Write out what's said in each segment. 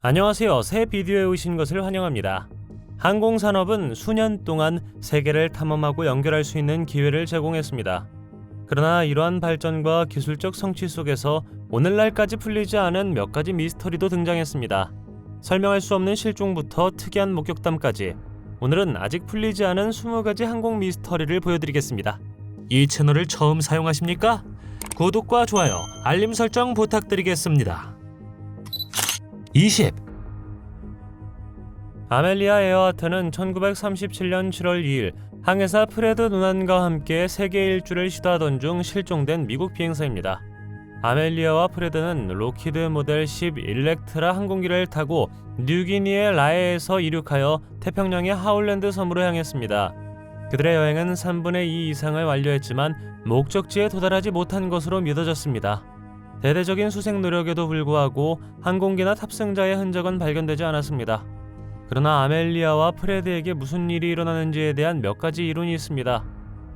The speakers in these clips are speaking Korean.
안녕하세요. 새 비디오에 오신 것을 환영합니다. 항공산업은 수년 동안 세계를 탐험하고 연결할 수 있는 기회를 제공했습니다. 그러나 이러한 발전과 기술적 성취 속에서 오늘날까지 풀리지 않은 몇 가지 미스터리도 등장했습니다. 설명할 수 없는 실종부터 특이한 목격담까지 오늘은 아직 풀리지 않은 20가지 항공 미스터리를 보여드리겠습니다. 이 채널을 처음 사용하십니까? 구독과 좋아요, 알림 설정 부탁드리겠습니다. 20. 아멜리아 에어하트는 1937년 7월 2일 항해사 프레드 노난과 함께 세계 일주를 시도하던 중 실종된 미국 비행사입니다. 아멜리아와 프레드는 로키드 모델 10 일렉트라 항공기를 타고 뉴기니의 라에에서 이륙하여 태평양의 하울랜드 섬으로 향했습니다. 그들의 여행은 3분의 2 이상을 완료했지만 목적지에 도달하지 못한 것으로 믿어졌습니다. 대대적인 수색 노력에도 불구하고 항공기나 탑승자의 흔적은 발견되지 않았습니다. 그러나 아멜리아와 프레드에게 무슨 일이 일어나는지에 대한 몇 가지 이론이 있습니다.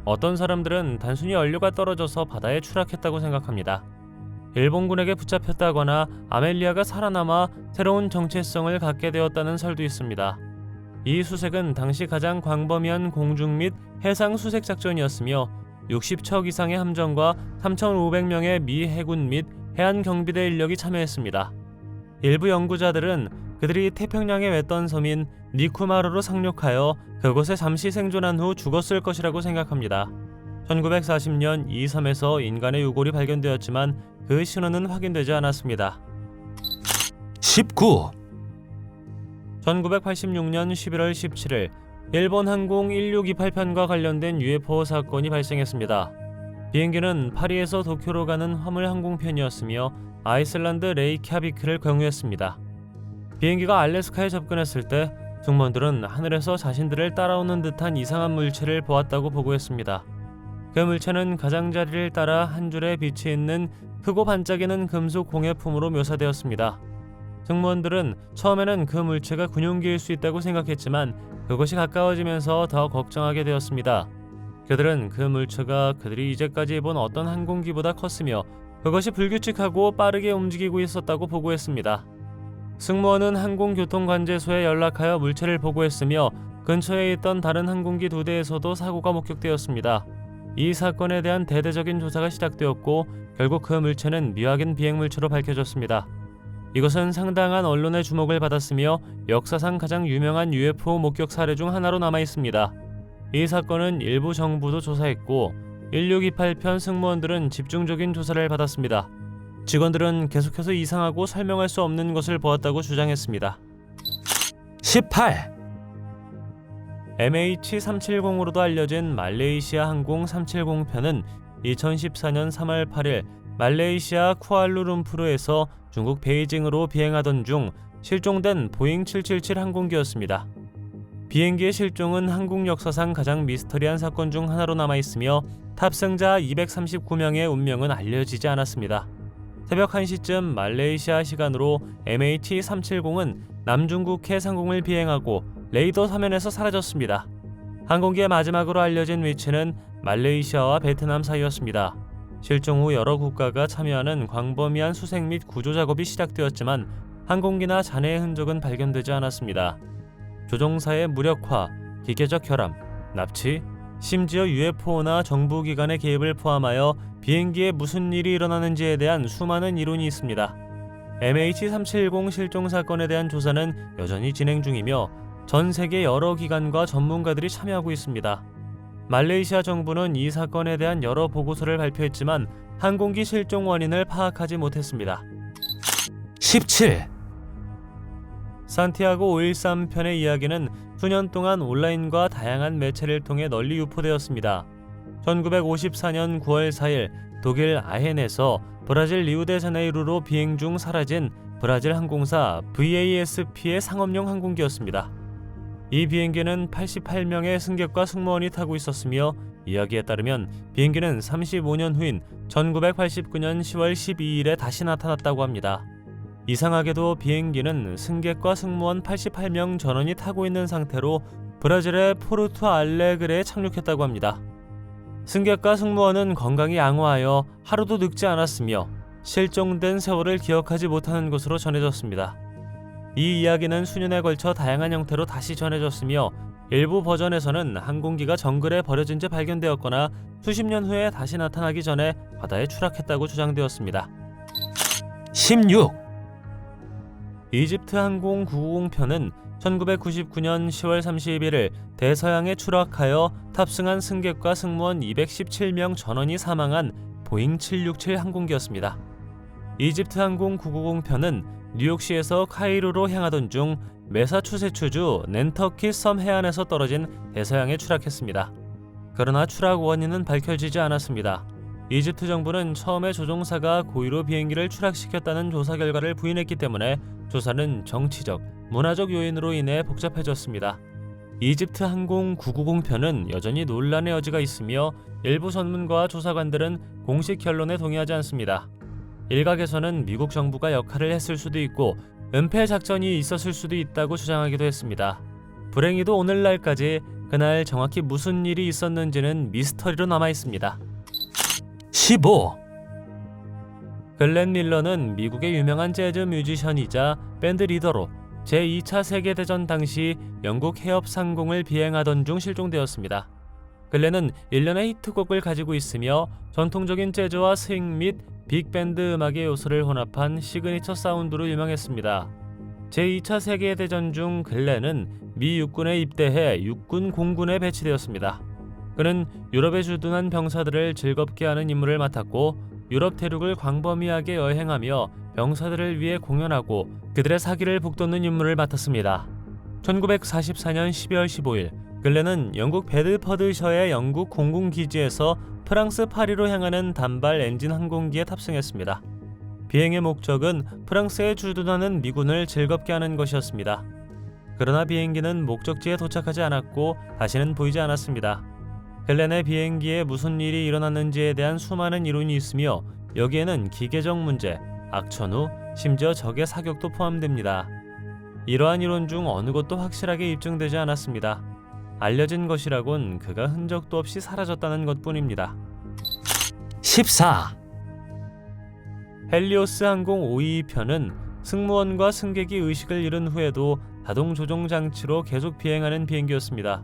어떤 사람들은 단순히 연료가 떨어져서 바다에 추락했다고 생각합니다. 일본군에게 붙잡혔다거나 아멜리아가 살아남아 새로운 정체성을 갖게 되었다는 설도 있습니다. 이 수색은 당시 가장 광범위한 공중 및 해상 수색 작전이었으며 60척 이상의 함정과 3,500명의 미 해군 및 해안 경비대 인력이 참여했습니다. 일부 연구자들은 그들이 태평양에 맺던 섬인 니쿠마루로 상륙하여 그곳에 잠시 생존한 후 죽었을 것이라고 생각합니다. 1940년 이 섬에서 인간의 유골이 발견되었지만 그 신원은 확인되지 않았습니다. 19. 1986년 11월 17일 일본 항공 1628편과 관련된 UFO 사건이 발생했습니다. 비행기는 파리에서 도쿄로 가는 화물 항공편이었으며 아이슬란드 레이캬비크를 경유했습니다. 비행기가 알래스카에 접근했을 때 승무원들은 하늘에서 자신들을 따라오는 듯한 이상한 물체를 보았다고 보고했습니다. 그 물체는 가장자리를 따라 한 줄의 빛이 있는 크고 반짝이는 금속 공예품으로 묘사되었습니다. 승무원들은 처음에는 그 물체가 군용기일 수 있다고 생각했지만 그것이 가까워지면서 더 걱정하게 되었습니다. 그들은 그 물체가 그들이 이제까지 본 어떤 항공기보다 컸으며 그것이 불규칙하고 빠르게 움직이고 있었다고 보고했습니다. 승무원은 항공교통관제소에 연락하여 물체를 보고했으며 근처에 있던 다른 항공기 2대에서도 사고가 목격되었습니다. 이 사건에 대한 대대적인 조사가 시작되었고 결국 그 물체는 미확인 비행물체로 밝혀졌습니다. 이것은 상당한 언론의 주목을 받았으며 역사상 가장 유명한 UFO 목격 사례 중 하나로 남아 있습니다. 이 사건은 일부 정부도 조사했고 1628편 승무원들은 집중적인 조사를 받았습니다. 직원들은 계속해서 이상하고 설명할 수 없는 것을 보았다고 주장했습니다. 18. MH370으로도 알려진 말레이시아 항공 370편은 2014년 3월 8일 말레이시아 쿠알라룸푸르에서 중국 베이징으로 비행하던 중 실종된 보잉 777 항공기였습니다. 비행기의 실종은 한국 역사상 가장 미스터리한 사건 중 하나로 남아있으며 탑승자 239명의 운명은 알려지지 않았습니다. 새벽 1시쯤 말레이시아 시간으로 MH370은 남중국해 상공을 비행하고 레이더 화면에서 사라졌습니다. 항공기의 마지막으로 알려진 위치는 말레이시아와 베트남 사이였습니다. 실종 후 여러 국가가 참여하는 광범위한 수색 및 구조 작업이 시작되었지만 항공기나 잔해의 흔적은 발견되지 않았습니다. 조종사의 무력화, 기계적 결함, 납치, 심지어 UFO나 정부기관의 개입을 포함하여 비행기에 무슨 일이 일어나는지에 대한 수많은 이론이 있습니다. MH370 실종 사건에 대한 조사는 여전히 진행 중이며 전 세계 여러 기관과 전문가들이 참여하고 있습니다. 말레이시아 정부는 이 사건에 대한 여러 보고서를 발표했지만 항공기 실종 원인을 파악하지 못했습니다. 17. 산티아고 513편의 이야기는 수년 동안 온라인과 다양한 매체를 통해 널리 유포되었습니다. 1954년 9월 4일 독일 아헨에서 브라질 리우데자네이루로 비행 중 사라진 브라질 항공사 VASP의 상업용 항공기였습니다. 이 비행기는 88명의 승객과 승무원이 타고 있었으며 이야기에 따르면 비행기는 35년 후인 1989년 10월 12일에 다시 나타났다고 합니다. 이상하게도 비행기는 승객과 승무원 88명 전원이 타고 있는 상태로 브라질의 포르투 알레그레에 착륙했다고 합니다. 승객과 승무원은 건강이 양호하여 하루도 늙지 않았으며 실종된 세월을 기억하지 못하는 것으로 전해졌습니다. 이 이야기는 수년에 걸쳐 다양한 형태로 다시 전해졌으며 일부 버전에서는 항공기가 정글에 버려진 채 발견되었거나 수십 년 후에 다시 나타나기 전에 바다에 추락했다고 주장되었습니다. 16. 이집트 항공 990편은 1999년 10월 31일 대서양에 추락하여 탑승한 승객과 승무원 217명 전원이 사망한 보잉 767 항공기였습니다. 이집트 항공 990편은 뉴욕시에서 카이로로 향하던 중 매사추세츠주 낸터킷 섬 해안에서 떨어진 대서양에 추락했습니다. 그러나 추락 원인은 밝혀지지 않았습니다. 이집트 정부는 처음에 조종사가 고의로 비행기를 추락시켰다는 조사 결과를 부인했기 때문에 조사는 정치적, 문화적 요인으로 인해 복잡해졌습니다. 이집트 항공 990편은 여전히 논란의 여지가 있으며 일부 전문가와 조사관들은 공식 결론에 동의하지 않습니다. 일각에서는 미국 정부가 역할을 했을 수도 있고 은폐 작전이 있었을 수도 있다고 주장하기도 했습니다. 불행히도 오늘날까지 그날 정확히 무슨 일이 있었는지는 미스터리로 남아 있습니다. 15. 글렌 밀러는 미국의 유명한 재즈 뮤지션이자 밴드 리더로 제2차 세계대전 당시 영국 해협 상공을 비행하던 중 실종되었습니다. 글렌은 일련의 히트곡을 가지고 있으며 전통적인 재즈와 스윙 및 빅밴드 음악의 요소를 혼합한 시그니처 사운드로 유명했습니다. 제2차 세계대전 중 글렌은 미 육군에 입대해 육군 공군에 배치되었습니다. 그는 유럽에 주둔한 병사들을 즐겁게 하는 임무를 맡았고 유럽 대륙을 광범위하게 여행하며 병사들을 위해 공연하고 그들의 사기를 북돋는 임무를 맡았습니다. 1944년 12월 15일 글렌은 영국 베드퍼드셔의 영국 공군기지에서 프랑스 파리로 향하는 단발 엔진 항공기에 탑승했습니다. 비행의 목적은 프랑스에 주둔하는 미군을 즐겁게 하는 것이었습니다. 그러나 비행기는 목적지에 도착하지 않았고 다시는 보이지 않았습니다. 글렌의 비행기에 무슨 일이 일어났는지에 대한 수많은 이론이 있으며 여기에는 기계적 문제, 악천후, 심지어 적의 사격도 포함됩니다. 이러한 이론 중 어느 것도 확실하게 입증되지 않았습니다. 알려진 것이라곤 그가 흔적도 없이 사라졌다는 것뿐입니다. 14. 헬리오스 항공 522편은 승무원과 승객이 의식을 잃은 후에도 자동 조종 장치로 계속 비행하는 비행기였습니다.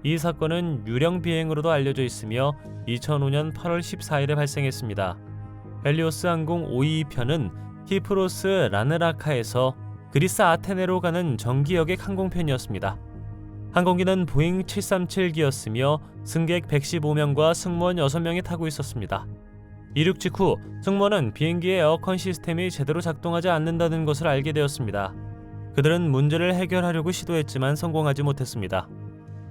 이 사건은 유령 비행으로도 알려져 있으며 2005년 8월 14일에 발생했습니다. 헬리오스 항공 522편은 키프로스 라느라카에서 그리스 아테네로 가는 정기여객 항공편이었습니다. 항공기는 보잉 737기였으며 승객 115명과 승무원 6명이 타고 있었습니다. 이륙 직후 승무원은 비행기의 에어컨 시스템이 제대로 작동하지 않는다는 것을 알게 되었습니다. 그들은 문제를 해결하려고 시도했지만 성공하지 못했습니다.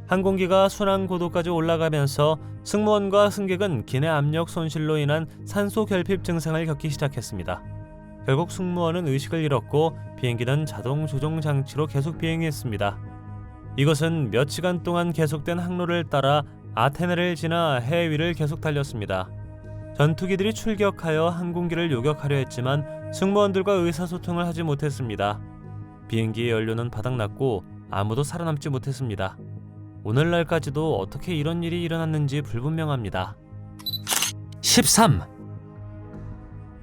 항공기가 순항 고도까지 올라가면서 승무원과 승객은 기내 압력 손실로 인한 산소 결핍 증상을 겪기 시작했습니다. 결국 승무원은 의식을 잃었고 비행기는 자동 조종 장치로 계속 비행했습니다. 이것은 몇 시간 동안 계속된 항로를 따라 아테네를 지나 해 위를 계속 달렸습니다. 전투기들이 출격하여 항공기를 요격하려 했지만 승무원들과 의사소통을 하지 못했습니다. 비행기의 연료는 바닥났고 아무도 살아남지 못했습니다. 오늘날까지도 어떻게 이런 일이 일어났는지 불분명합니다. 13.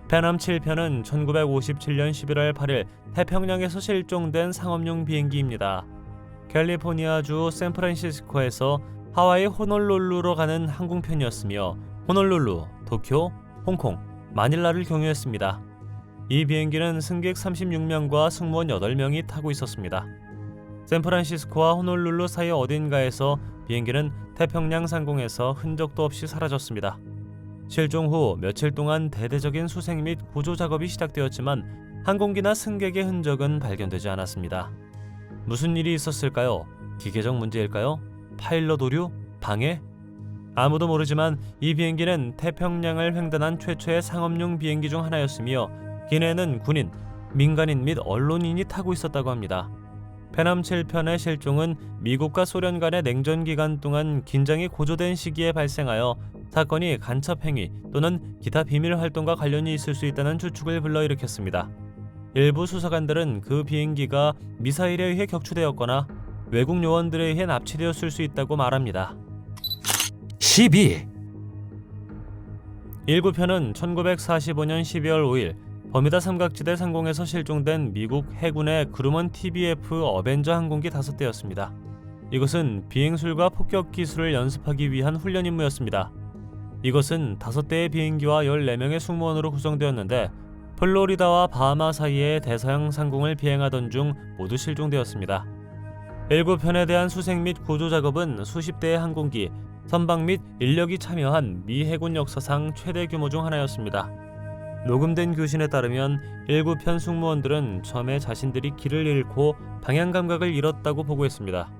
페남 7편은 1957년 11월 8일 태평양에서 실종된 상업용 비행기입니다. 캘리포니아주 샌프란시스코에서 하와이 호놀룰루로 가는 항공편이었으며 호놀룰루, 도쿄, 홍콩, 마닐라를 경유했습니다. 이 비행기는 승객 36명과 승무원 8명이 타고 있었습니다. 샌프란시스코와 호놀룰루 사이 어딘가에서 비행기는 태평양 상공에서 흔적도 없이 사라졌습니다. 실종 후 며칠 동안 대대적인 수색 및 구조 작업이 시작되었지만 항공기나 승객의 흔적은 발견되지 않았습니다. 무슨 일이 있었을까요? 기계적 문제일까요? 파일럿 오류? 방해? 아무도 모르지만 이 비행기는 태평양을 횡단한 최초의 상업용 비행기 중 하나였으며 기내에는 군인, 민간인 및 언론인이 타고 있었다고 합니다. 페남 7편의 실종은 미국과 소련 간의 냉전 기간 동안 긴장이 고조된 시기에 발생하여 사건이 간첩 행위 또는 기타 비밀 활동과 관련이 있을 수 있다는 추측을 불러일으켰습니다. 일부 수사관들은 그 비행기가 미사일에 의해 격추되었거나 외국 요원들에 의해 납치되었을 수 있다고 말합니다. 12. 19편은 1945년 12월 5일 버뮤다 삼각지대 상공에서 실종된 미국 해군의 그루먼 TBF 어벤저 항공기 5대였습니다. 이것은 비행술과 폭격 기술을 연습하기 위한 훈련 임무였습니다. 이것은 5대의 비행기와 14명의 승무원으로 구성되었는데 플로리다와 바하마 사이의 대서양 상공을 비행하던 중 모두 실종되었습니다. 7편에 대한 수색 및 구조 작업은 수십 대의 항공기, 선박 및 인력이 참여한 미 해군 역사상 최대 규모 중 하나였습니다. 녹음된 교신에 따르면 7편 승무원들은 처음에 자신들이 길을 잃고 방향 감각을 잃었다고 보고했습니다.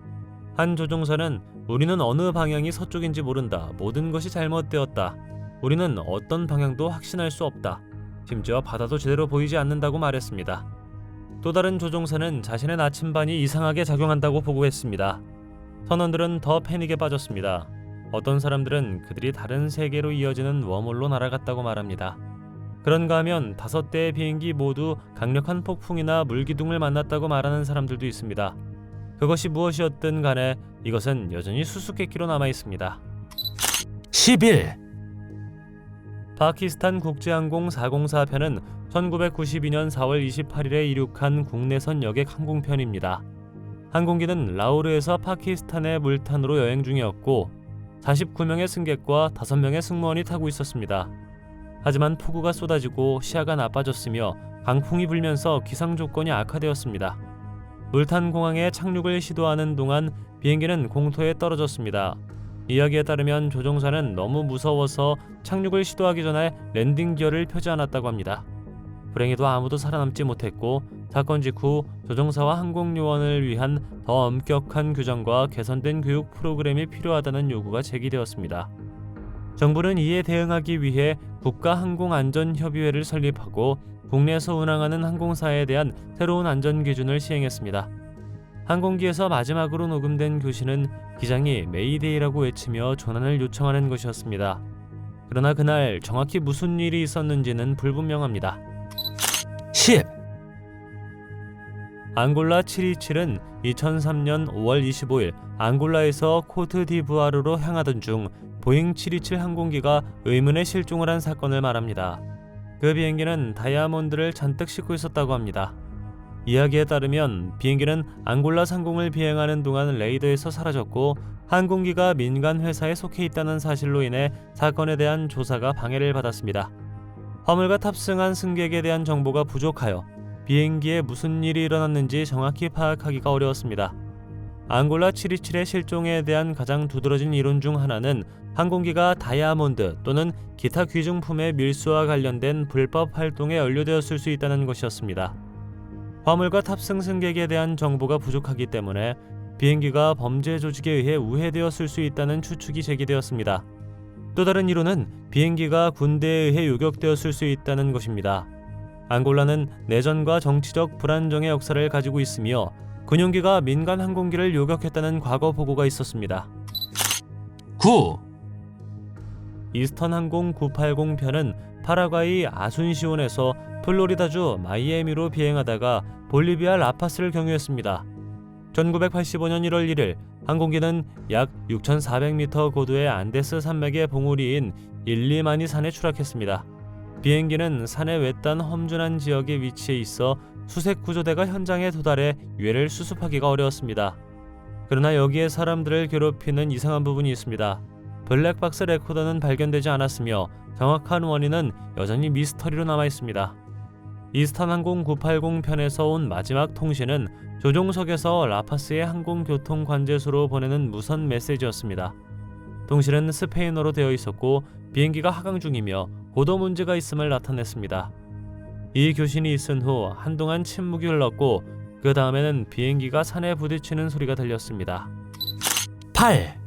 한 조종사는 우리는 어느 방향이 서쪽인지 모른다. 모든 것이 잘못되었다. 우리는 어떤 방향도 확신할 수 없다. 심지어 바다도 제대로 보이지 않는다고 말했습니다. 또 다른 조종사는 자신의 나침반이 이상하게 작용한다고 보고했습니다. 선원들은 더 패닉에 빠졌습니다. 어떤 사람들은 그들이 다른 세계로 이어지는 웜홀로 날아갔다고 말합니다. 그런가 하면 5대의 비행기 모두 강력한 폭풍이나 물기둥을 만났다고 말하는 사람들도 있습니다. 그것이 무엇이었든 간에 이것은 여전히 수수께끼로 남아 있습니다. 11. 파키스탄 국제항공 404편은 1992년 4월 28일에 이륙한 국내선 여객 항공편입니다. 항공기는 라오르에서 파키스탄의 물탄으로 여행 중이었고 49명의 승객과 5명의 승무원이 타고 있었습니다. 하지만 폭우가 쏟아지고 시야가 나빠졌으며 강풍이 불면서 기상 조건이 악화되었습니다. 물탄 공항에 착륙을 시도하는 동안 비행기는 공터에 떨어졌습니다. 이야기에 따르면 조종사는 너무 무서워서 착륙을 시도하기 전에 랜딩 기어를 펴지 않았다고 합니다. 불행히도 아무도 살아남지 못했고 사건 직후 조종사와 항공요원을 위한 더 엄격한 규정과 개선된 교육 프로그램이 필요하다는 요구가 제기되었습니다. 정부는 이에 대응하기 위해 국가항공안전협의회를 설립하고 국내에서 운항하는 항공사에 대한 새로운 안전기준을 시행했습니다. 항공기에서 마지막으로 녹음된 교신은 기장이 메이데이라고 외치며 조난을 요청하는 것이었습니다. 그러나 그날 정확히 무슨 일이 있었는지는 불분명합니다. 10. 앙골라 727은 2003년 5월 25일 앙골라에서 코트디부아르로 향하던 중 보잉 727 항공기가 의문의 실종을 한 사건을 말합니다. 그 비행기는 다이아몬드를 잔뜩 싣고 있었다고 합니다. 이야기에 따르면 비행기는 앙골라 상공을 비행하는 동안 레이더에서 사라졌고 항공기가 민간 회사에 속해 있다는 사실로 인해 사건에 대한 조사가 방해를 받았습니다. 화물과 탑승한 승객에 대한 정보가 부족하여 비행기에 무슨 일이 일어났는지 정확히 파악하기가 어려웠습니다. 앙골라 727의 실종에 대한 가장 두드러진 이론 중 하나는 항공기가 다이아몬드 또는 기타 귀중품의 밀수와 관련된 불법 활동에 연루되었을 수 있다는 것이었습니다. 화물과 탑승 승객에 대한 정보가 부족하기 때문에 비행기가 범죄 조직에 의해 우회되었을 수 있다는 추측이 제기되었습니다. 또 다른 이론은 비행기가 군대에 의해 요격되었을 수 있다는 것입니다. 앙골라는 내전과 정치적 불안정의 역사를 가지고 있으며 군용기가 민간 항공기를 요격했다는 과거 보고가 있었습니다. 9. 이스턴 항공 980편은 파라과이 아순시온에서 플로리다주 마이애미로 비행하다가 볼리비아 라파스를 경유했습니다. 1985년 1월 1일 항공기는 약 6,400m 고도의 안데스 산맥의 봉우리인 일리마니 산에 추락했습니다. 비행기는 산의 외딴 험준한 지역에 위치해 있어 수색 구조대가 현장에 도달해 유해를 수습하기가 어려웠습니다. 그러나 여기에 사람들을 괴롭히는 이상한 부분이 있습니다. 블랙박스 레코더는 발견되지 않았으며 정확한 원인은 여전히 미스터리로 남아 있습니다. 이스턴 항공 980편에서 온 마지막 통신은 조종석에서 라파스의 항공교통 관제소로 보내는 무선 메시지였습니다. 통신은 스페인어로 되어 있었고 비행기가 하강 중이며 고도 문제가 있음을 나타냈습니다. 이 교신이 있은 후 한동안 침묵이 흘렀고 그 다음에는 비행기가 산에 부딪히는 소리가 들렸습니다. 8.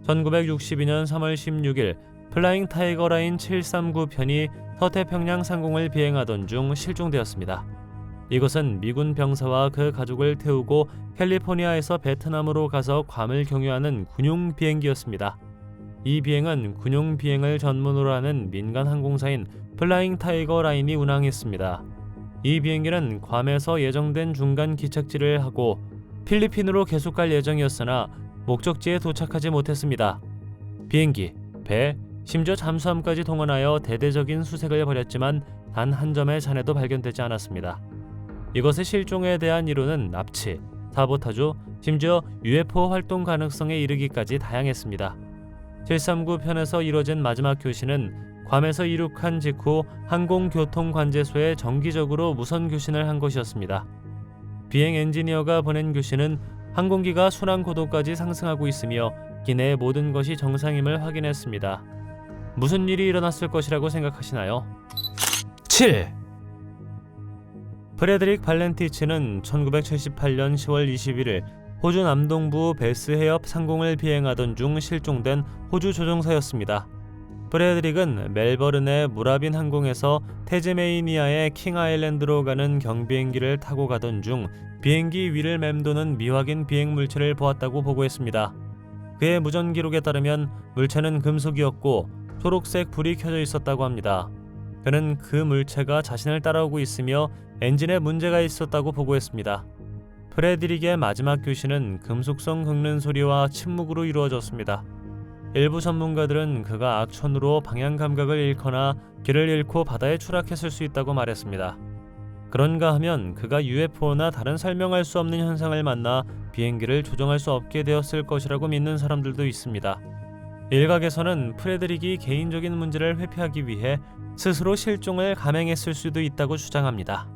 1962년 3월 16일 플라잉 타이거 라인 739편이 서태평양 상공을 비행하던 중 실종되었습니다. 이것은 미군 병사와 그 가족을 태우고 캘리포니아에서 베트남으로 가서 괌을 경유하는 군용 비행기였습니다. 이 비행은 군용 비행을 전문으로 하는 민간 항공사인 플라잉 타이거 라인이 운항했습니다. 이 비행기는 괌에서 예정된 중간 기착지를 하고 필리핀으로 계속 갈 예정이었으나 목적지에 도착하지 못했습니다. 비행기, 배, 심지어 잠수함까지 동원하여 대대적인 수색을 벌였지만 단 한 점의 잔해도 발견되지 않았습니다. 이것의 실종에 대한 이론은 납치, 사보타주, 심지어 UFO 활동 가능성에 이르기까지 다양했습니다. 739편에서 이뤄진 마지막 교신은 괌에서 이륙한 직후 항공교통관제소에 정기적으로 무선 교신을 한 것이었습니다. 비행 엔지니어가 보낸 교신은 항공기가 순항 고도까지 상승하고 있으며 기내의 모든 것이 정상임을 확인했습니다. 무슨 일이 일어났을 것이라고 생각하시나요? 7. 프레드릭 발렌티치는 1978년 10월 21일 호주 남동부 베스 해협 상공을 비행하던 중 실종된 호주 조종사였습니다. 프레드릭은 멜버른의 무라빈 항공에서 태즈메이니아의 킹아일랜드로 가는 경비행기를 타고 가던 중 비행기 위를 맴도는 미확인 비행 물체를 보았다고 보고했습니다. 그의 무전 기록에 따르면 물체는 금속이었고 초록색 불이 켜져 있었다고 합니다. 그는 그 물체가 자신을 따라오고 있으며 엔진에 문제가 있었다고 보고했습니다. 프레드릭의 마지막 교신은 금속성 긁는 소리와 침묵으로 이루어졌습니다. 일부 전문가들은 그가 악천후로 방향 감각을 잃거나 길을 잃고 바다에 추락했을 수 있다고 말했습니다. 그런가 하면 그가 UFO나 다른 설명할 수 없는 현상을 만나 비행기를 조종할 수 없게 되었을 것이라고 믿는 사람들도 있습니다. 일각에서는 프레드릭이 개인적인 문제를 회피하기 위해 스스로 실종을 감행했을 수도 있다고 주장합니다.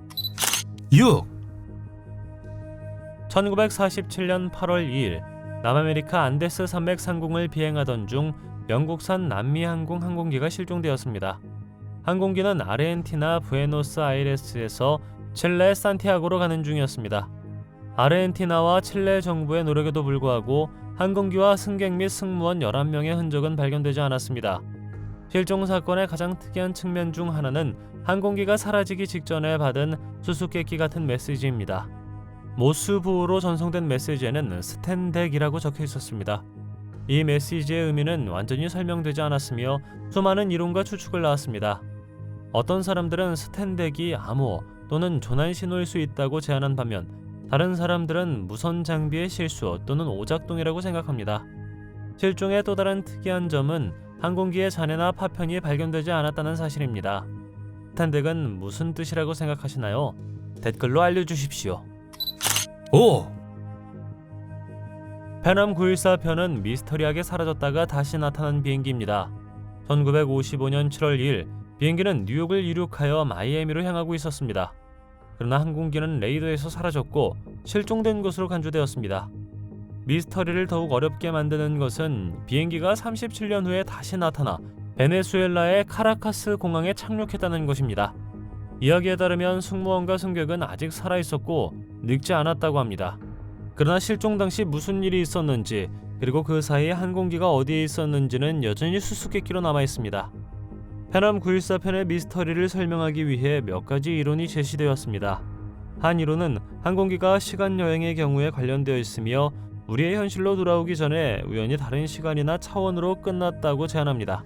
6. 1947년 8월 2일 남아메리카 안데스 산맥 상공을 비행하던 중 영국산 남미항공 항공기가 실종되었습니다. 항공기는 아르헨티나 부에노스아이레스에서 칠레 산티아고로 가는 중이었습니다. 아르헨티나와 칠레 정부의 노력에도 불구하고 항공기와 승객 및 승무원 11명의 흔적은 발견되지 않았습니다. 실종 사건의 가장 특이한 측면 중 하나는 항공기가 사라지기 직전에 받은 수수께끼 같은 메시지입니다. 모스부호로 전송된 메시지에는 스탠덱이라고 적혀 있었습니다. 이 메시지의 의미는 완전히 설명되지 않았으며 수많은 이론과 추측을 낳았습니다. 어떤 사람들은 스탠덱이 암호 또는 조난 신호일 수 있다고 제안한 반면 다른 사람들은 무선 장비의 실수 또는 오작동이라고 생각합니다. 실종의 또 다른 특이한 점은 항공기의 잔해나 파편이 발견되지 않았다는 사실입니다. 스탠덱은 무슨 뜻이라고 생각하시나요? 댓글로 알려주십시오. 5. 페남 914편은 미스터리하게 사라졌다가 다시 나타난 비행기입니다. 1955년 7월 2일 비행기는 뉴욕을 이륙하여 마이애미로 향하고 있었습니다. 그러나 항공기는 레이더에서 사라졌고 실종된 것으로 간주되었습니다. 미스터리를 더욱 어렵게 만드는 것은 비행기가 37년 후에 다시 나타나 베네수엘라의 카라카스 공항에 착륙했다는 것입니다. 이야기에 따르면 승무원과 승객은 아직 살아있었고 늙지 않았다고 합니다. 그러나 실종 당시 무슨 일이 있었는지 그리고 그 사이에 항공기가 어디에 있었는지는 여전히 수수께끼로 남아있습니다. 페남 914편의 미스터리를 설명하기 위해 몇 가지 이론이 제시되었습니다. 한 이론은 항공기가 시간여행의 경우에 관련되어 있으며 우리의 현실로 돌아오기 전에 우연히 다른 시간이나 차원으로 끝났다고 제안합니다.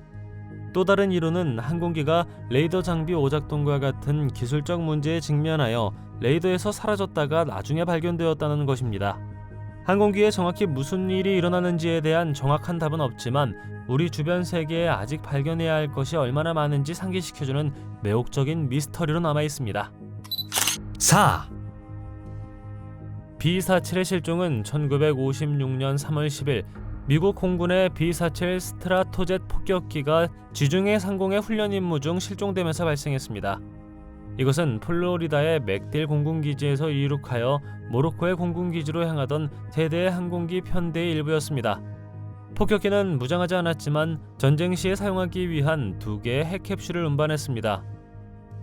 또 다른 이론은 항공기가 레이더 장비 오작동과 같은 기술적 문제에 직면하여 레이더에서 사라졌다가 나중에 발견되었다는 것입니다. 항공기에 정확히 무슨 일이 일어나는지에 대한 정확한 답은 없지만 우리 주변 세계에 아직 발견해야 할 것이 얼마나 많은지 상기시켜주는 매혹적인 미스터리로 남아있습니다. 4. B-47의 실종은 1956년 3월 10일 미국 공군의 B-47 스트라토젯 폭격기가 지중해 상공의 훈련 임무 중 실종되면서 발생했습니다. 이것은 플로리다의 맥딜 공군기지에서 이륙하여 모로코의 공군기지로 향하던 세대의 항공기 편대의 일부였습니다. 폭격기는 무장하지 않았지만 전쟁 시에 사용하기 위한 2개의 핵캡슐을 운반했습니다.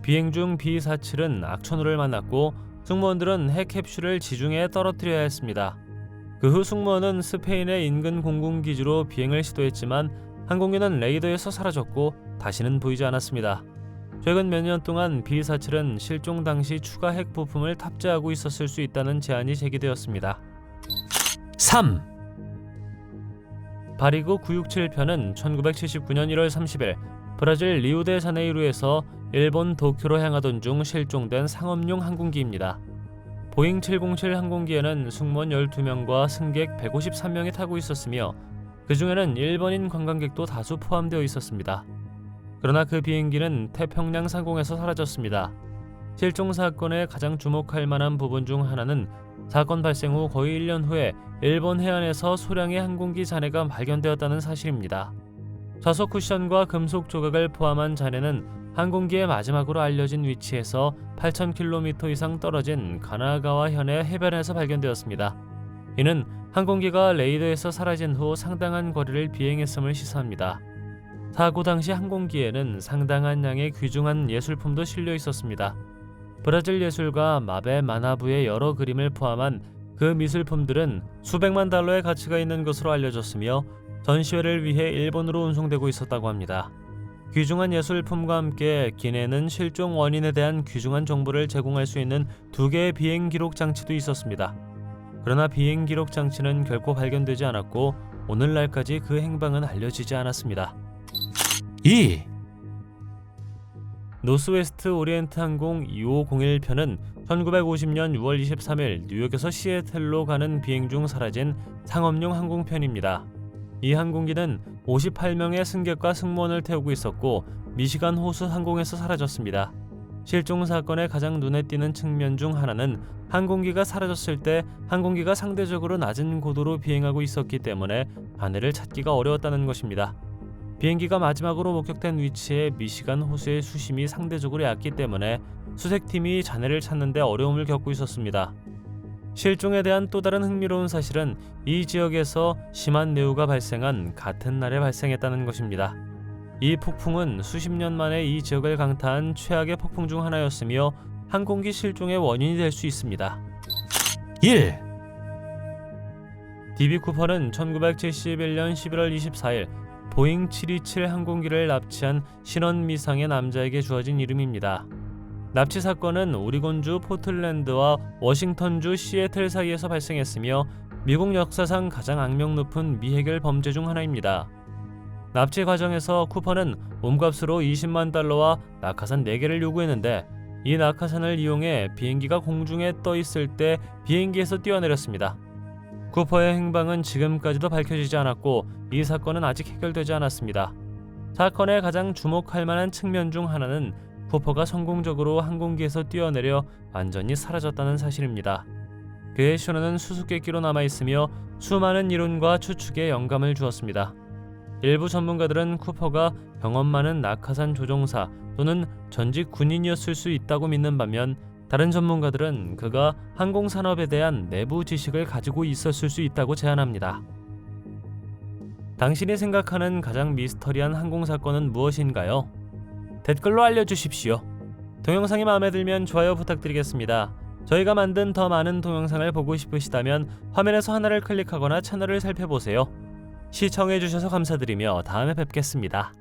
비행 중 B-47은 악천후를 만났고 승무원들은 핵캡슐을 지중해에 떨어뜨려야 했습니다. 그 후 승무원은 스페인의 인근 공군기지로 비행을 시도했지만 항공기는 레이더에서 사라졌고 다시는 보이지 않았습니다. 최근 몇 년 동안 B-47은 실종 당시 추가 핵 부품을 탑재하고 있었을 수 있다는 제안이 제기되었습니다. 3. 바리그 967편은 1979년 1월 30일 브라질 리우데자네이루에서 일본 도쿄로 향하던 중 실종된 상업용 항공기입니다. 보잉 707 항공기에는 승무원 12명과 승객 153명이 타고 있었으며 그 중에는 일본인 관광객도 다수 포함되어 있었습니다. 그러나 그 비행기는 태평양 상공에서 사라졌습니다. 실종 사건의 가장 주목할 만한 부분 중 하나는 사건 발생 후 거의 1년 후에 일본 해안에서 소량의 항공기 잔해가 발견되었다는 사실입니다. 좌석 쿠션과 금속 조각을 포함한 잔해는 항공기의 마지막으로 알려진 위치에서 8,000km 이상 떨어진 가나가와 현의 해변에서 발견되었습니다. 이는 항공기가 레이더에서 사라진 후 상당한 거리를 비행했음을 시사합니다. 사고 당시 항공기에는 상당한 양의 귀중한 예술품도 실려 있었습니다. 브라질 예술가 마베 마나부의 여러 그림을 포함한 그 미술품들은 수백만 달러의 가치가 있는 것으로 알려졌으며 전시회를 위해 일본으로 운송되고 있었다고 합니다. 귀중한 예술품과 함께 기내는 실종 원인에 대한 귀중한 정보를 제공할 수 있는 2개의 비행 기록 장치도 있었습니다. 그러나 비행 기록 장치는 결코 발견되지 않았고 오늘날까지 그 행방은 알려지지 않았습니다. 2. 노스웨스트 오리엔트 항공 2501편은 1950년 6월 23일 뉴욕에서 시애틀로 가는 비행 중 사라진 상업용 항공편입니다. 이 항공기는 58명의 승객과 승무원을 태우고 있었고 미시간 호수 항공에서 사라졌습니다. 실종 사건의 가장 눈에 띄는 측면 중 하나는 항공기가 사라졌을 때 항공기가 상대적으로 낮은 고도로 비행하고 있었기 때문에 잔해를 찾기가 어려웠다는 것입니다. 비행기가 마지막으로 목격된 위치에 미시간 호수의 수심이 상대적으로 얕기 때문에 수색팀이 잔해를 찾는 데 어려움을 겪고 있었습니다. 실종에 대한 또 다른 흥미로운 사실은 이 지역에서 심한 뇌우가 발생한 같은 날에 발생했다는 것입니다. 이 폭풍은 수십 년 만에 이 지역을 강타한 최악의 폭풍 중 하나였으며 항공기 실종의 원인이 될 수 있습니다. 1. D.B. 쿠퍼는 1971년 11월 24일 보잉 727 항공기를 납치한 신원 미상의 남자에게 주어진 이름입니다. 납치 사건은 오리곤주 포틀랜드와 워싱턴주 시애틀 사이에서 발생했으며 미국 역사상 가장 악명 높은 미해결 범죄 중 하나입니다. 납치 과정에서 쿠퍼는 몸값으로 20만 달러와 낙하산 4개를 요구했는데 이 낙하산을 이용해 비행기가 공중에 떠 있을 때 비행기에서 뛰어내렸습니다. 쿠퍼의 행방은 지금까지도 밝혀지지 않았고 이 사건은 아직 해결되지 않았습니다. 사건의 가장 주목할 만한 측면 중 하나는 쿠퍼가 성공적으로 항공기에서 뛰어내려 완전히 사라졌다는 사실입니다. 그의 신원은 수수께끼로 남아있으며 수많은 이론과 추측에 영감을 주었습니다. 일부 전문가들은 쿠퍼가 경험 많은 낙하산 조종사 또는 전직 군인이었을 수 있다고 믿는 반면 다른 전문가들은 그가 항공산업에 대한 내부 지식을 가지고 있었을 수 있다고 제안합니다. 당신이 생각하는 가장 미스터리한 항공사건은 무엇인가요? 댓글로 알려주십시오. 동영상이 마음에 들면 좋아요 부탁드리겠습니다. 저희가 만든 더 많은 동영상을 보고 싶으시다면 화면에서 하나를 클릭하거나 채널을 살펴보세요. 시청해주셔서 감사드리며 다음에 뵙겠습니다.